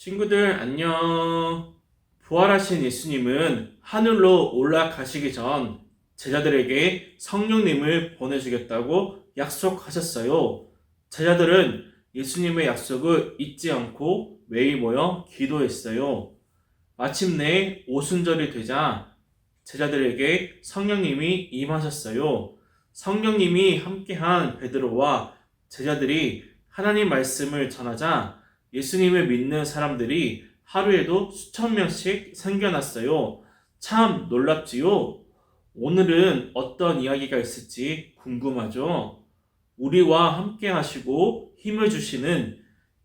친구들 안녕. 부활하신 예수님은 하늘로 올라가시기 전 제자들에게 성령님을 보내주겠다고 약속하셨어요. 제자들은 예수님의 약속을 잊지 않고 매일 모여 기도했어요. 마침내 오순절이 되자 제자들에게 성령님이 임하셨어요. 성령님이 함께한 베드로와 제자들이 하나님 말씀을 전하자 예수님을 믿는 사람들이 하루에도 수천 명씩 생겨났어요. 참 놀랍지요? 오늘은 어떤 이야기가 있을지 궁금하죠? 우리와 함께 하시고 힘을 주시는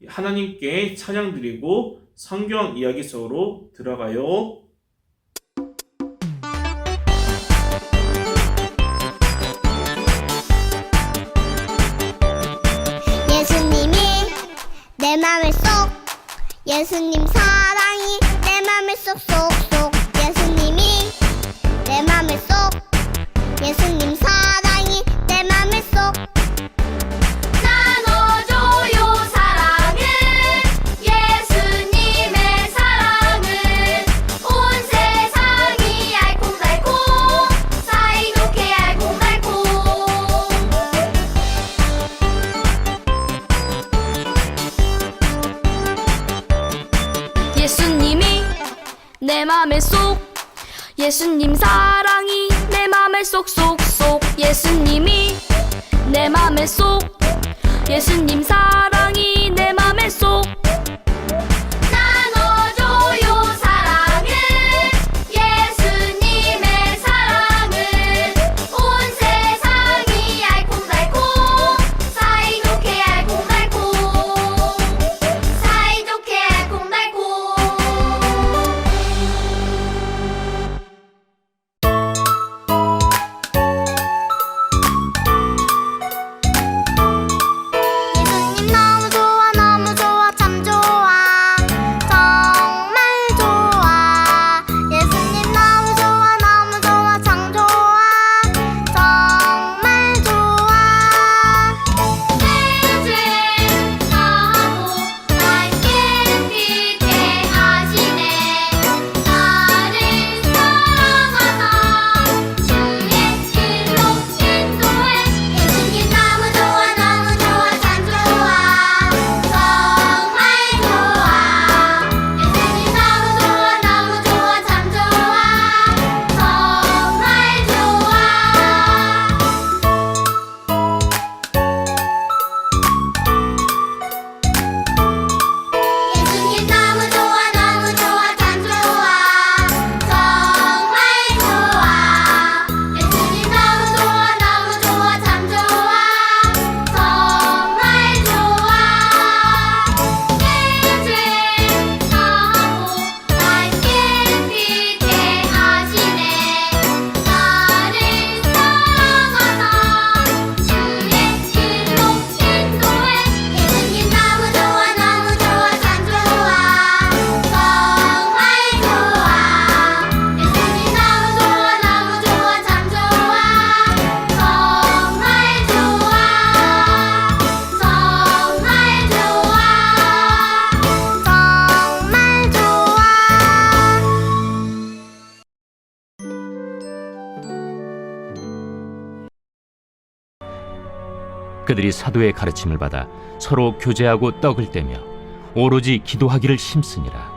하나님께 찬양드리고 성경 이야기 속으로 들어가요. 예수님이 내 맘을 쏙 예수님 사랑이 내 맘을 쏙쏙쏙 예수님이 내 맘을 쏙 예수님 사랑이 내 맘을 쏙 나눠줘요 사랑을 예수님의 사랑을 온 세상이 알콩달콩 사이좋게 알콩달콩 예수님이 내 맘에 쏙 예수님 사랑이 내 맘에 쏙쏙쏙 예수님이 내 맘에 쏙 예수님 사랑이 내 맘에 쏙 나눠줘요 사랑을 예수님의 사랑을 온 세상이 알콩달콩 사이좋게 알콩달콩 사이좋게 알콩달콩 예수님 너무 좋아 너무 좋아 참 좋아 정말 좋아 예수님 너무 좋아 너무 좋아 참 좋아 정말 좋아 내 죄 사하고 날 깨끗게 하시네 나를 사랑하사 주의 길로 인도해 예수님 너무 좋아 너무 좋아 참 좋아 정말 좋아 예수님 너무 좋아 너무 좋아 참 좋아 정말 좋아 예수님 너무 좋아 너무 좋아 참 좋아 정말 좋아 예수님 너무 좋아 너무 좋아 참 좋아 정말 좋아 내 죄 사하고 날 깨끗게 하시네 나를 사랑하사 주의 길로 인도해 예수님 너무 좋아 너무 좋아 참 좋아 정말 좋아 예수님 너무 좋아 너무 좋아 참 좋아 정말 좋아 정말 좋아 정말 좋아 그들이 사도의 가르침을 받아 서로 교제하고 떡을 떼며 오로지 기도하기를 힘쓰니라.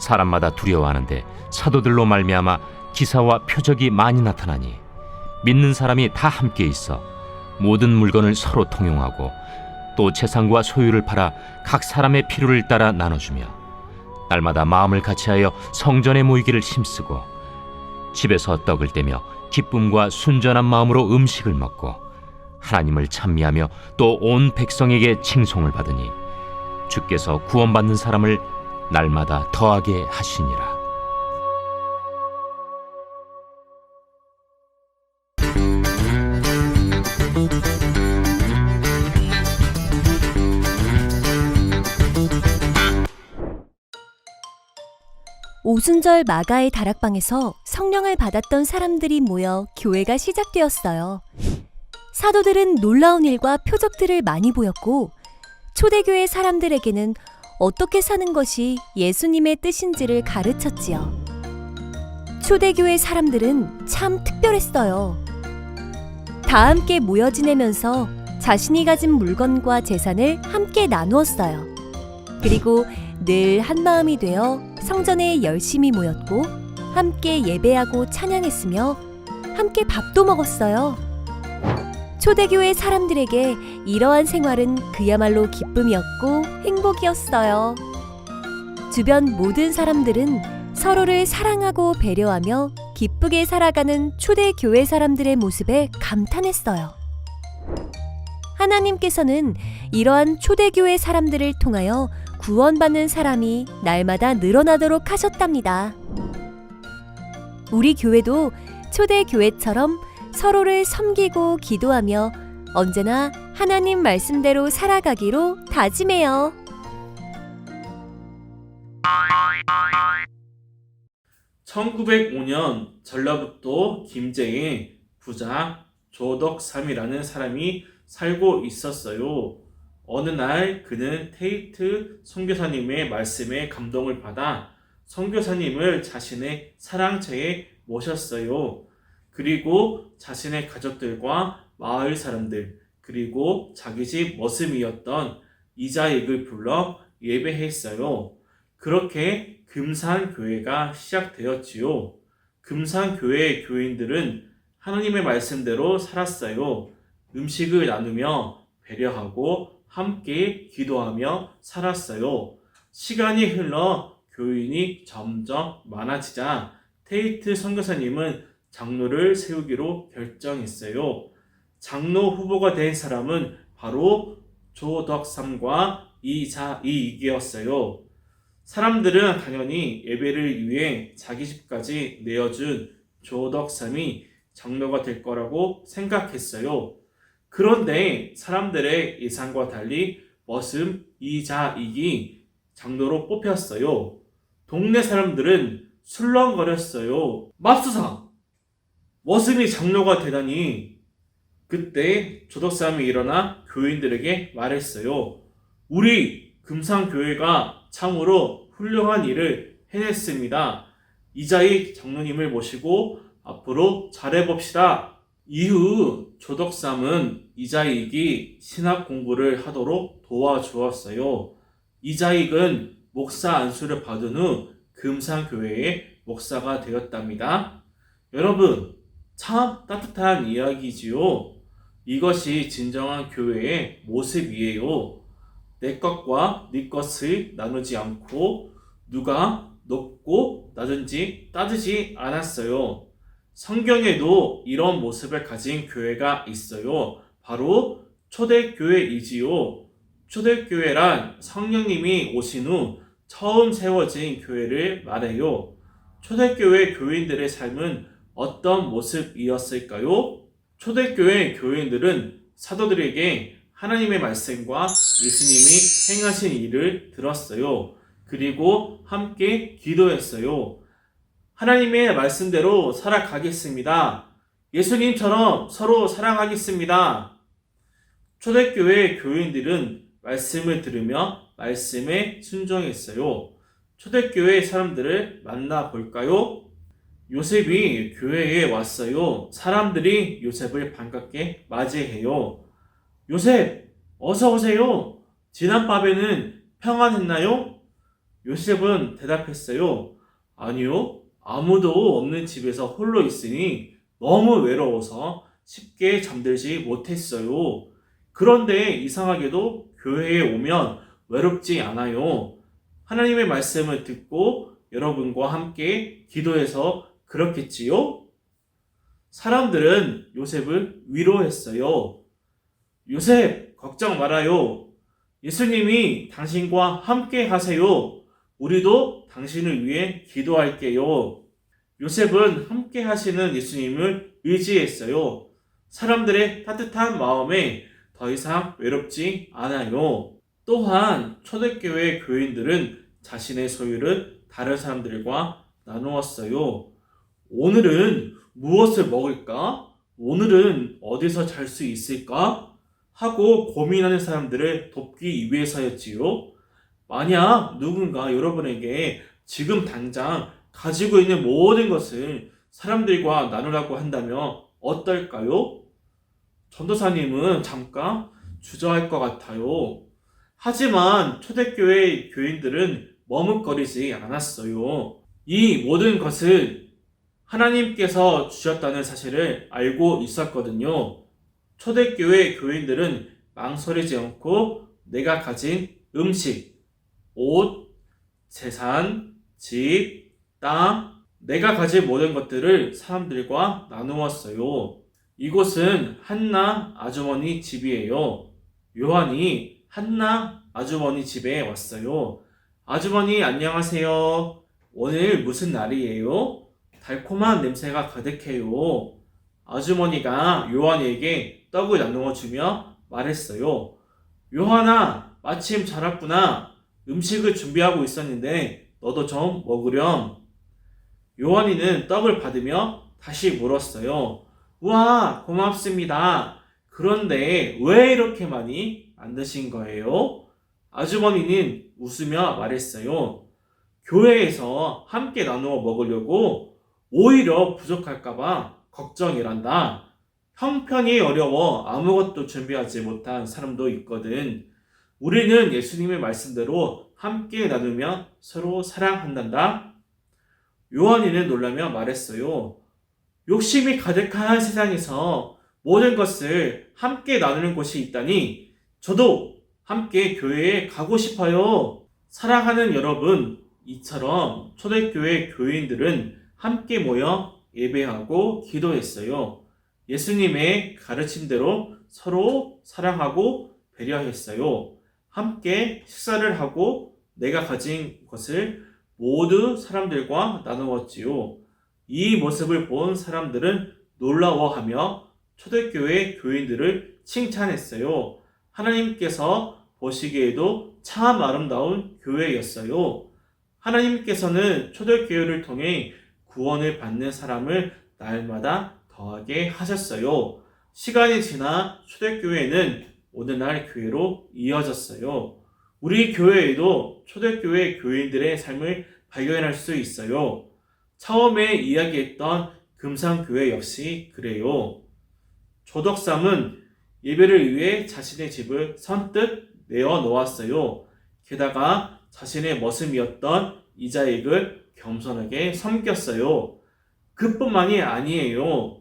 사람마다 두려워하는데 사도들로 말미암아 기사와 표적이 많이 나타나니 믿는 사람이 다 함께 있어 모든 물건을 서로 통용하고 또 재산과 소유를 팔아 각 사람의 필요를 따라 나눠주며 날마다 마음을 같이하여 성전에 모이기를 힘쓰고 집에서 떡을 떼며 기쁨과 순전한 마음으로 음식을 먹고 하나님을 찬미하며 또 온 백성에게 칭송을 받으니 주께서 구원받는 사람을 날마다 더하게 하시니라. 오순절 마가의 다락방에서 성령을 받았던 사람들이 모여 교회가 시작되었어요. 사도들은 놀라운 일과 표적들을 많이 보였고 초대교회 사람들에게는 어떻게 사는 것이 예수님의 뜻인지를 가르쳤지요. 초대교회 사람들은 참 특별했어요. 다 함께 모여 지내면서 자신이 가진 물건과 재산을 함께 나누었어요. 그리고 늘 한마음이 되어 성전에 열심히 모였고 함께 예배하고 찬양했으며 함께 밥도 먹었어요. 초대교회 사람들에게 이러한 생활은 그야말로 기쁨이었고 행복이었어요. 주변 모든 사람들은 서로를 사랑하고 배려하며 기쁘게 살아가는 초대교회 사람들의 모습에 감탄했어요. 하나님께서는 이러한 초대교회 사람들을 통하여 구원받는 사람이 날마다 늘어나도록 하셨답니다. 우리 교회도 초대교회처럼 서로를 섬기고 기도하며 언제나 하나님 말씀대로 살아가기로 다짐해요. (1905년) 전라북도 김제에 부자 조덕삼이라는 사람이 살고 있었어요. 어느 날 그는 테이트 선교사님의 말씀에 감동을 받아 선교사님을 자신의 사랑채에 모셨어요. 그리고 자신의 가족들과 마을 사람들, 그리고 자기 집 머슴이었던 이자익을 불러 예배했어요. 그렇게 금산교회가 시작되었지요. 금산교회의 교인들은 하나님의 말씀대로 살았어요. 음식을 나누며 배려하고 함께 기도하며 살았어요. 시간이 흘러 교인이 점점 많아지자 테이트 선교사님은 장로를 세우기로 결정했어요. 장로 후보가 된 사람은 바로 조덕삼과 이자익이었어요. 사람들은 당연히 예배를 위해 자기 집까지 내어준 조덕삼이 장로가 될 거라고 생각했어요. 그런데 사람들의 예상과 달리 머슴 이자익이 장로로 뽑혔어요. 동네 사람들은 술렁거렸어요. 맙소사! 머슴이 장로가 되다니. 그때 조덕삼이 일어나 교인들에게 말했어요. 우리 금산교회가 참으로 훌륭한 일을 해냈습니다. 이자익 장로님을 모시고 앞으로 잘해봅시다. 이후 조덕삼은 이자익이 신학 공부를 하도록 도와주었어요. 이자익은 목사 안수를 받은 후 금산교회의 목사가 되었답니다. 여러분, 참 따뜻한 이야기지요. 이것이 진정한 교회의 모습이에요. 내 것과 네 것을 나누지 않고 누가 높고 낮은지 따지지 않았어요. 성경에도 이런 모습을 가진 교회가 있어요. 바로 초대교회이지요. 초대교회란 성령님이 오신 후 처음 세워진 교회를 말해요. 초대교회 교인들의 삶은 어떤 모습이었을까요? 초대교회 교인들은 사도들에게 하나님의 말씀과 예수님이 행하신 일을 들었어요. 그리고 함께 기도했어요. 하나님의 말씀대로 살아가겠습니다. 예수님처럼 서로 사랑하겠습니다. 초대교회 교인들은 말씀을 들으며 말씀에 순종했어요. 초대교회 사람들을 만나볼까요? 요셉이 교회에 왔어요. 사람들이 요셉을 반갑게 맞이해요. 요셉, 어서 오세요. 지난밤에는 평안했나요? 요셉은 대답했어요. 아니요, 아무도 없는 집에서 홀로 있으니 너무 외로워서 쉽게 잠들지 못했어요. 그런데 이상하게도 교회에 오면 외롭지 않아요. 하나님의 말씀을 듣고 여러분과 함께 기도해서 그렇겠지요? 사람들은 요셉을 위로했어요. 요셉, 걱정 말아요. 예수님이 당신과 함께 하세요. 우리도 당신을 위해 기도할게요. 요셉은 함께 하시는 예수님을 의지했어요. 사람들의 따뜻한 마음에 더 이상 외롭지 않아요. 또한 초대교회 교인들은 자신의 소유를 다른 사람들과 나누었어요. 오늘은 무엇을 먹을까? 오늘은 어디서 잘 수 있을까? 하고 고민하는 사람들을 돕기 위해서였지요. 만약 누군가 여러분에게 지금 당장 가지고 있는 모든 것을 사람들과 나누라고 한다면 어떨까요? 전도사님은 잠깐 주저할 것 같아요. 하지만 초대교회 교인들은 머뭇거리지 않았어요. 이 모든 것을 하나님께서 주셨다는 사실을 알고 있었거든요. 초대교회 교인들은 망설이지 않고 내가 가진 음식, 옷, 재산, 집, 땅, 내가 가진 모든 것들을 사람들과 나누었어요. 이곳은 한나 아주머니 집이에요. 요한이 한나 아주머니 집에 왔어요. 아주머니 안녕하세요. 오늘 무슨 날이에요? 달콤한 냄새가 가득해요. 아주머니가 요한에게 떡을 나누어 주며 말했어요. 요한아, 마침 잘 왔구나. 음식을 준비하고 있었는데 너도 좀 먹으렴. 요한이는 떡을 받으며 다시 물었어요. 우와, 고맙습니다. 그런데 왜 이렇게 많이 만드신 거예요? 아주머니는 웃으며 말했어요. 교회에서 함께 나누어 먹으려고 오히려 부족할까봐 걱정이란다. 형편이 어려워 아무것도 준비하지 못한 사람도 있거든. 우리는 예수님의 말씀대로 함께 나누며 서로 사랑한단다. 요한이는 놀라며 말했어요. 욕심이 가득한 세상에서 모든 것을 함께 나누는 곳이 있다니 저도 함께 교회에 가고 싶어요. 사랑하는 여러분, 이처럼 초대교회 교인들은 함께 모여 예배하고 기도했어요. 예수님의 가르침대로 서로 사랑하고 배려했어요. 함께 식사를 하고 내가 가진 것을 모두 사람들과 나누었지요. 이 모습을 본 사람들은 놀라워하며 초대교회 교인들을 칭찬했어요. 하나님께서 보시기에도 참 아름다운 교회였어요. 하나님께서는 초대교회를 통해 구원을 받는 사람을 날마다 더하게 하셨어요. 시간이 지나 초대교회는 오늘날 교회로 이어졌어요. 우리 교회에도 초대교회 교인들의 삶을 발견할 수 있어요. 처음에 이야기했던 금산교회 역시 그래요. 조덕삼은 예배를 위해 자신의 집을 선뜻 내어 놓았어요. 게다가 자신의 머슴이었던 이자익을 겸손하게 섬겼어요. 그뿐만이 아니에요.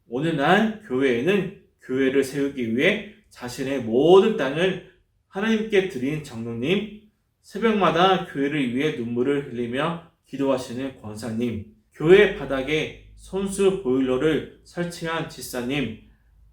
오늘날 교회에는 교회를 세우기 위해 자신의 모든 땅을 하나님께 드린 장로님, 새벽마다 교회를 위해 눈물을 흘리며 기도하시는 권사님, 교회 바닥에 손수 보일러를 설치한 집사님,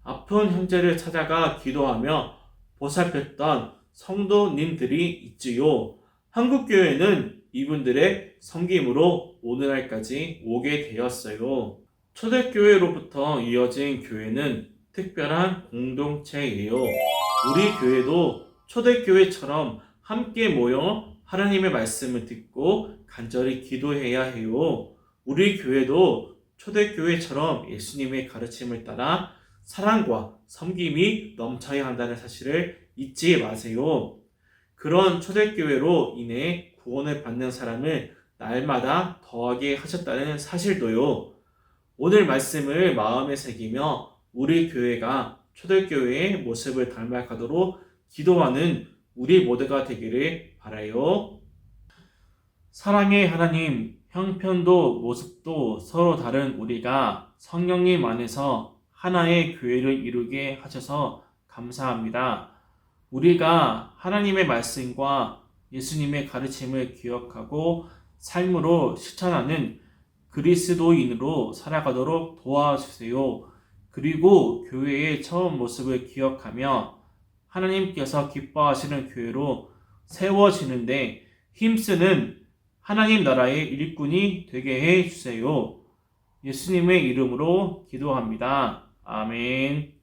아픈 형제를 찾아가 기도하며 보살폈던 성도님들이 있지요. 한국교회는 이분들의 섬김으로 오늘날까지 오게 되었어요. 초대교회로부터 이어진 교회는 특별한 공동체예요. 우리 교회도 초대교회처럼 함께 모여 하나님의 말씀을 듣고 간절히 기도해야 해요. 우리 교회도 초대교회처럼 예수님의 가르침을 따라 사랑과 섬김이 넘쳐야 한다는 사실을 잊지 마세요. 그런 초대교회로 인해 구원을 받는 사람을 날마다 더하게 하셨다는 사실도요. 오늘 말씀을 마음에 새기며 우리 교회가 초대교회의 모습을 닮아가도록 기도하는 우리 모두가 되기를 바라요. 사랑의 하나님, 형편도 모습도 서로 다른 우리가 성령님 안에서 하나의 교회를 이루게 하셔서 감사합니다. 우리가 하나님의 말씀과 예수님의 가르침을 기억하고 삶으로 실천하는 그리스도인으로 살아가도록 도와주세요. 그리고 교회의 처음 모습을 기억하며 하나님께서 기뻐하시는 교회로 세워지는데 힘쓰는 하나님 나라의 일꾼이 되게 해주세요. 예수님의 이름으로 기도합니다. 아멘.